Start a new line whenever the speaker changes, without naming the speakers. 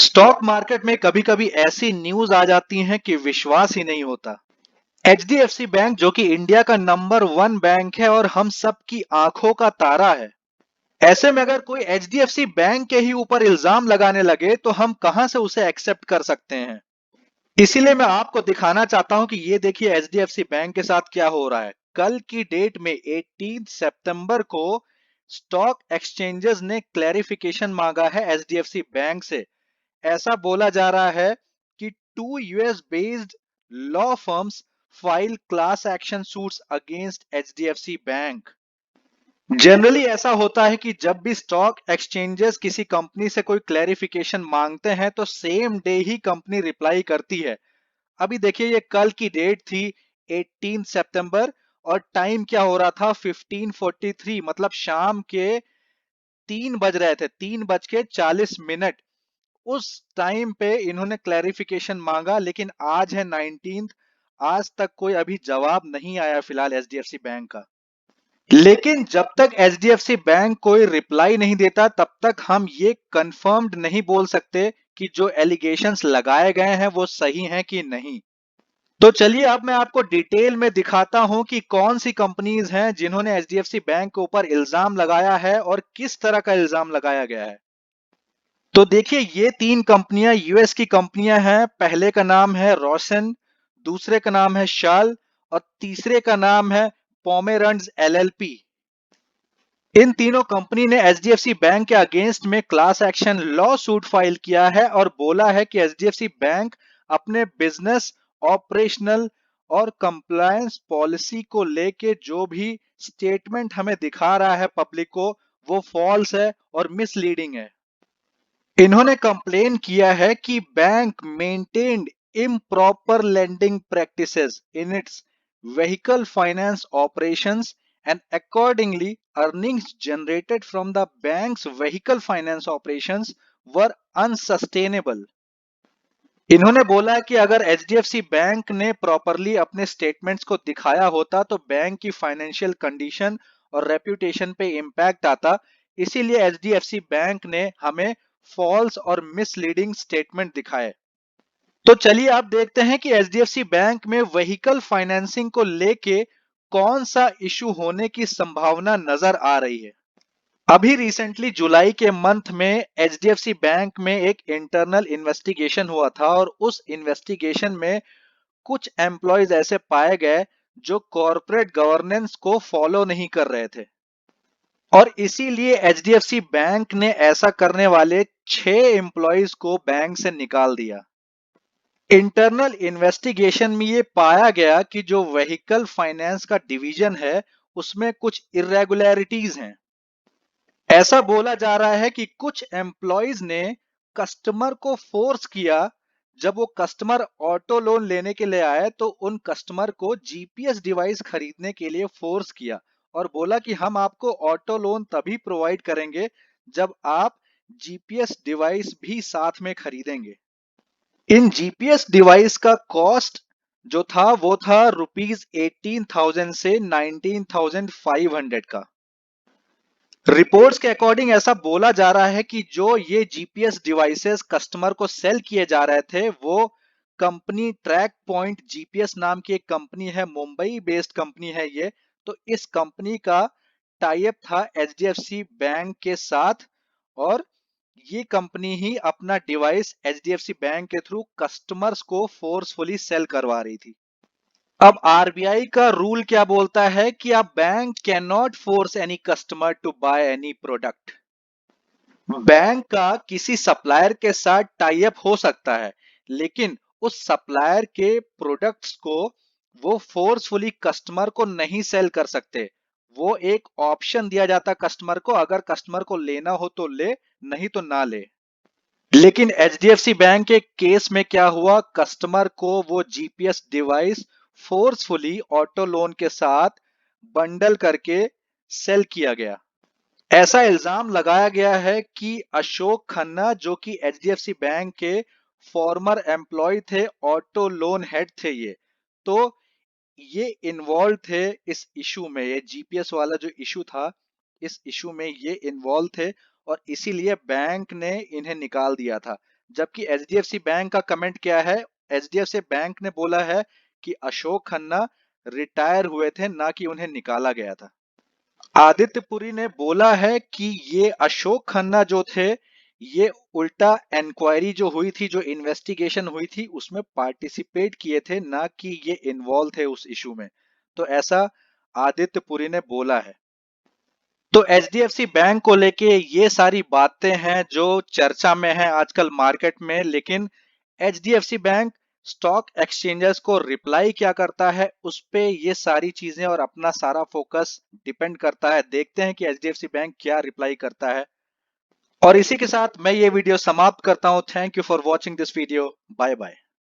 Stock market में कभी कभी ऐसी न्यूज आ जाती हैं कि विश्वास ही नहीं होता। एचडीएफसी बैंक जो कि इंडिया का नंबर 1 बैंक है और हम सब की आंखों का तारा है, ऐसे में अगर कोई एचडीएफसी बैंक के ही ऊपर इल्जाम लगाने लगे तो हम कहां से उसे एक्सेप्ट कर सकते हैं। इसीलिए मैं आपको दिखाना चाहता हूं कि ये देखिए एचडीएफसी बैंक के साथ क्या हो रहा है। कल की डेट में 18 सितंबर को स्टॉक एक्सचेंजेस ने क्लैरिफिकेशन मांगा है एचडीएफसी बैंक से। ऐसा बोला जा रहा है कि two US based law firms file class action suits against HDFC bank. Generally ऐसा होता है कि जब भी स्टॉक एक्सचेंजेस किसी कंपनी से कोई क्लैरिफिकेशन मांगते हैं तो सेम डे ही कंपनी रिप्लाई करती है। अभी देखिए ये कल की डेट थी 18 सितंबर और टाइम क्या हो रहा था 15:43, मतलब शाम के 3 बज रहे थे, 3:40। उस टाइम पे इन्होंने क्लैरिफिकेशन मांगा, लेकिन आज है 19th, आज तक कोई अभी जवाब नहीं आया फिलहाल एचडीएफसी बैंक का। लेकिन जब तक एचडीएफसी बैंक कोई रिप्लाई नहीं देता तब तक हम ये कंफर्म्ड नहीं बोल सकते कि जो एलिगेशंस लगाए गए हैं वो सही हैं कि नहीं। तो चलिए अब मैं आपको डिटेल में दिखाता हूं कि कौन सी कंपनीज हैं जिन्होंने एचडीएफसी बैंक के ऊपर इल्जाम लगाया है और किस तरह का इल्जाम लगाया गया है। तो देखिए ये 3 कंपनियां यूएस की कंपनियां हैं। पहले का नाम है रोशन, दूसरे का नाम है शाल और तीसरे का नाम है पोमेरंड्स एलएलपी। इन तीनों कंपनी ने एचडीएफसी बैंक के अगेंस्ट में class action law suit file किया है और बोला है कि एचडीएफसी बैंक अपने बिजनेस, ऑपरेशनल और कंप्लायंस पॉलिसी को लेके जो भी स्टेटमेंट हमें दिखा रहा है पब्लिक को, वो फॉल्स है और मिसलीडिंग है। इन्होंने कंप्लेन किया है कि bank maintained improper lending practices in its vehicle finance operations and accordingly earnings generated from the bank's vehicle finance operations were unsustainable। इन्होंने बोला कि अगर एचडीएफसी बैंक ने प्रॉपरली अपने स्टेटमेंट्स को दिखाया होता तो बैंक की फाइनेंशियल कंडीशन और रेप्यूटेशन पे इम्पैक्ट आता। इसीलिए एचडीएफसी बैंक ने हमें फॉल्स और मिसलीडिंग स्टेटमेंट दिखाए। तो चलिए आप देखते हैं कि एचडीएफसी बैंक में व्हीकल फाइनेंसिंग को लेके कौन सा इशू होने की संभावना नजर आ रही है। अभी रिसेंटली जुलाई के मंथ में एचडीएफसी बैंक में एक इंटरनल इन्वेस्टिगेशन हुआ था और उस इन्वेस्टिगेशन में कुछ एम्प्लॉयज ऐसे पाए गए जो कॉरपोरेट गवर्नेंस को फॉलो नहीं कर रहे थे और इसीलिए एचडीएफसी बैंक ने ऐसा करने वाले 6 एम्प्लॉयज को बैंक से निकाल दिया। इंटरनल इन्वेस्टिगेशन में ये पाया गया कि जो व्हीकल फाइनेंस का डिवीजन है उसमें कुछ इरेगुलरिटीज हैं। ऐसा बोला जा रहा है कि कुछ एम्प्लॉयज ने कस्टमर को फोर्स किया। जब वो कस्टमर ऑटो लोन लेने के लिए आए तो उन कस्टमर को जीपीएस डिवाइस खरीदने के लिए फोर्स किया और बोला कि हम आपको ऑटो लोन तभी प्रोवाइड करेंगे जब आप जीपीएस डिवाइस भी साथ में खरीदेंगे। इन जीपीएस डिवाइस का कॉस्ट जो था वो था ₹18,000 से 19,500 का। रिपोर्ट्स के अकॉर्डिंग ऐसा बोला जा रहा है कि जो ये जीपीएस डिवाइसेस कस्टमर को सेल किए जा रहे थे वो कंपनी ट्रैक पॉइंट जीपीएस नाम की एक कंपनी है, मुंबई बेस्ड कंपनी है ये। तो इस कंपनी का टाई अप था एचडीएफसी बैंक के साथ और ये कंपनी ही अपना डिवाइस एचडीएफसी बैंक के थ्रू कस्टमर्स को फोर्सफुली सेल करवा रही थी। अब आरबीआई का रूल क्या बोलता है कि a bank can not force any customer to buy any product. Bank का किसी सप्लायर के साथ टाई अप हो सकता है लेकिन उस सप्लायर के प्रोडक्ट्स को वो फोर्सफुली कस्टमर को नहीं सेल कर सकते। वो एक ऑप्शन दिया जाता कस्टमर को, अगर कस्टमर को लेना हो तो ले, नहीं तो ना ले। लेकिन एचडीएफसी बैंक के केस में क्या हुआ, कस्टमर को वो GPS device forcefully auto loan के साथ बंडल करके सेल किया गया। ऐसा इल्जाम लगाया गया है कि अशोक खन्ना जो कि एचडीएफसी बैंक के फॉर्मर एम्प्लॉय थे, ऑटो लोन हेड थे ये, तो ये इन्वॉल्व थे इस इशू में। ये जीपीएस वाला जो इशू था इस इशू में ये इन्वॉल्व थे और इसीलिए बैंक ने इन्हें निकाल दिया था। जबकि एचडीएफसी बैंक का कमेंट क्या है? एचडीएफसी बैंक ने बोला है कि अशोक खन्ना रिटायर हुए थे, ना कि उन्हें निकाला गया था। आदित्य पुरी ने बोला है कि ये अशोक खन्ना जो थे, ये उल्टा इंक्वायरी जो हुई थी, जो इन्वेस्टिगेशन हुई थी, उसमें पार्टिसिपेट किए थे, ना कि ये इन्वॉल्व थे उस इशू में। तो ऐसा आदित्य पुरी ने बोला है। तो एचडीएफसी बैंक को लेके ये सारी बातें हैं जो चर्चा में है आजकल मार्केट में, लेकिन एचडीएफसी बैंक स्टॉक एक्सचेंजर्स को रिप्लाई क्या करता है, उस पे ये सारी चीजें और अपना सारा फोकस डिपेंड करता है। देखते हैं कि एचडीएफसी बैंक क्या रिप्लाई करता है। और इसी के साथ मैं ये वीडियो समाप्त करता हूं। Thank you for watching this video. Bye bye.